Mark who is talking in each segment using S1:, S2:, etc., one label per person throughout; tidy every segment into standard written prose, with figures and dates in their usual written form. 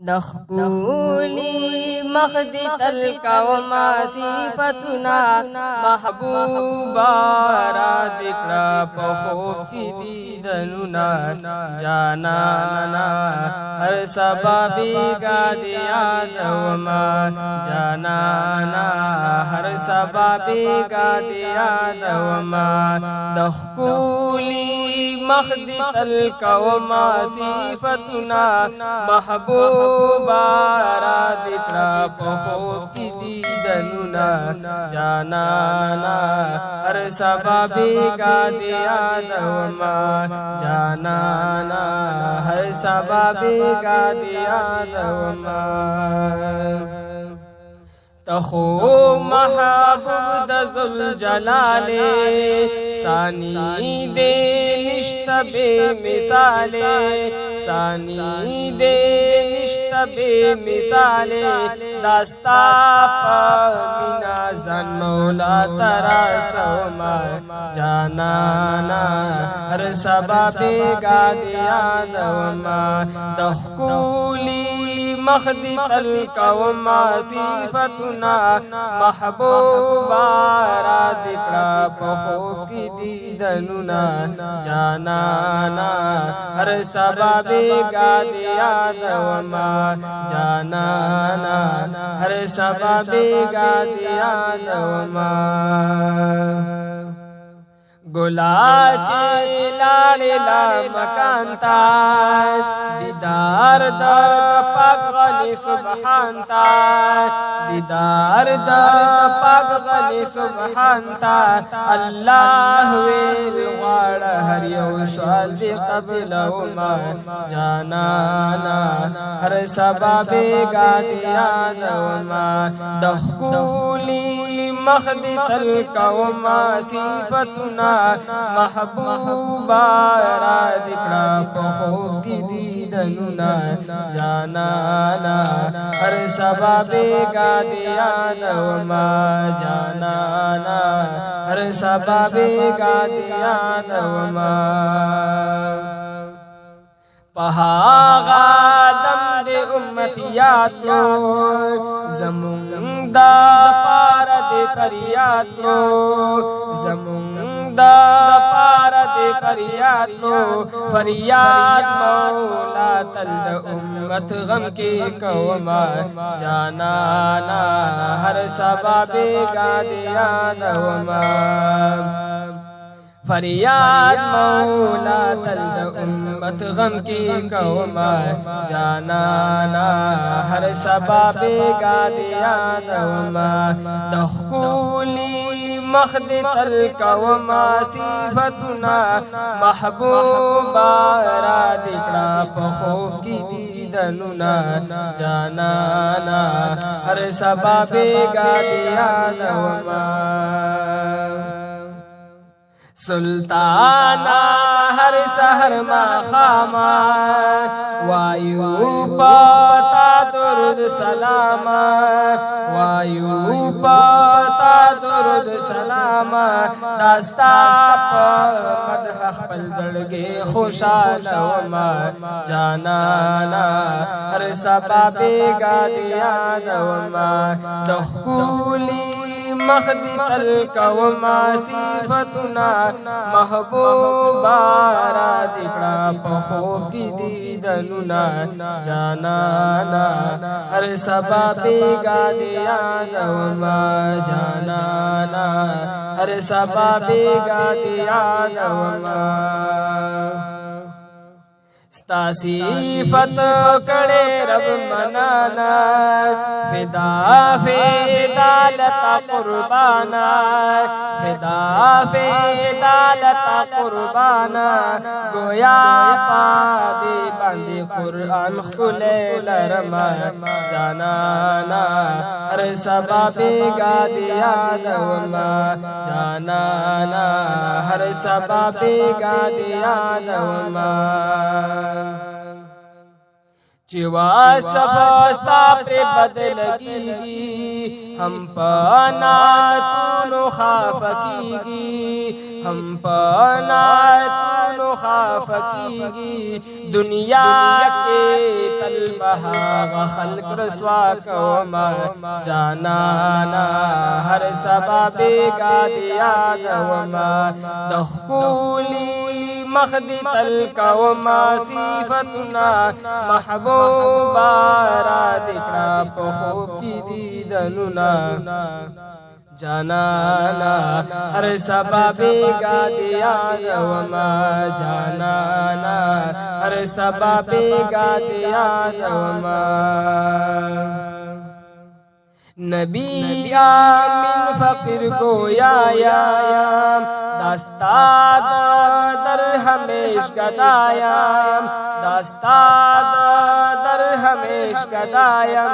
S1: دخولی مخدی تلکا وما صفتنا محبوبا را دکڑا پخوب کی دیدننا جانانا ہر سبا بیگا دیاد وما جانانا ہر سبا بیگا دیاد وما دخولی مخدی تلکا وما صفتنا محبوبا را دکڑا پخوب کی دیدننا جانانا ہر سبا بیگا دیاد وما جانانا ہر سبا بیگا دیاد وما تخو محبوب دزل جلال ثانی دے نشت بے مثال ثانی دے نشت بے مثال داستا پا مینا زن مولا ترا سوما جانانا ہر سبا بیگا دیاد وما دخولی مخدی تلکا وما صفتنا محبوبا را دکڑا پخوب کی دیدننا جانانا ہر سبا بیگا دیاد وما جانانا ہر سبا بیگا دیاد وما گلا چلاڑی لا مکان تا دیدار در پاک غنی سبحان تا دیدار در پاک غنی سبحان تا اللہ ویل غاڑ ہر یو سوال دی قبل وما جانانا ہر سبا بیگا دیاد وما دخولی مخدی تلکا وما صفتنا محبوبا را دکڑا پخوب کی دیدننا جانانا ہر سبا بیگا دیاد وما جانانا ہر سبا بیگا دیاد وما پہاغا دم دے امتیات کو زمون دا پار دے فریاد کو زمون دا پار دے فریاد کو فریاد مولا تلد امت غم کی کوما جانانا ہر سبا بیگا دیاد وما فریاد مولا تلد امت غم کی کوما جانانا ہر سبا بیگا دیاد وما دخولی مخدی تلکا وما صفتنا محبوبا را دکڑا پخوب کی دیدننا جانانا ہر سبا بیگا دیاد وما سلطانا ہر سحر مخاما وایو پتا درد سلاما وایو پتا درد سلاما داستا پا مدح خپل زړګي خوشاله وما جانانا ہر سبا بیگا دیاد وما دخولی مخدی تلکا وما صفتنا محبوبا را دکڑا پخوب کی دیدننا جانانا ہر سبا بیگا دیاد وما جانانا ہر سبا بیگا دیاد وما ستا صفت کڑے رب منانا فدا فدا لتا قربانا فدا فدا لتا قربانا گویا پا دی باندی قرآن خلے لرما جانانا ہر سبا بیگا دیاد وما جانانا ہر سبا بیگا دیاد وما چوا سفاستا پر بدلگیگی ہم پانا تونو خافکیگی हम पनातुन खाफ कीगी दुनिया के तलबहा खल्क रसवा कौमा जाना ना हर सबबे गादिया दवमा दखूली मखदी तल कौमा सिफतुना महबूबा रा दिखना पखूब की दीदनुना जानाना हर सबबे गादिया दवमा जानाना हर सबबे गादिया दवमा नबी आमिन फकीर गोया दास्ताद दर हमेश गदायम दास्ताद दर हमेश गदायम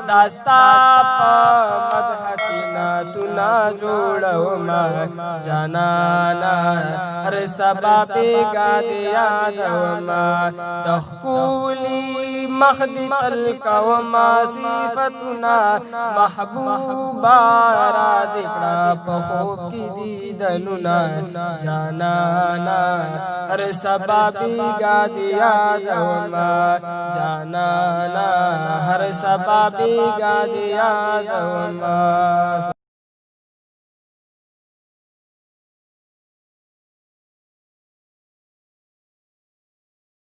S1: दास्ता मदहतिना तुना जोड़ो मा जानाना हर सबबे गादिया दवमा दखूली मखदी तल कौमा सिफतुना महबूबा रा दिखना पखूब की दीदनुना जानाना हर सबबे गादिया दवमा जानाना हर सबबे गादिया दवमा।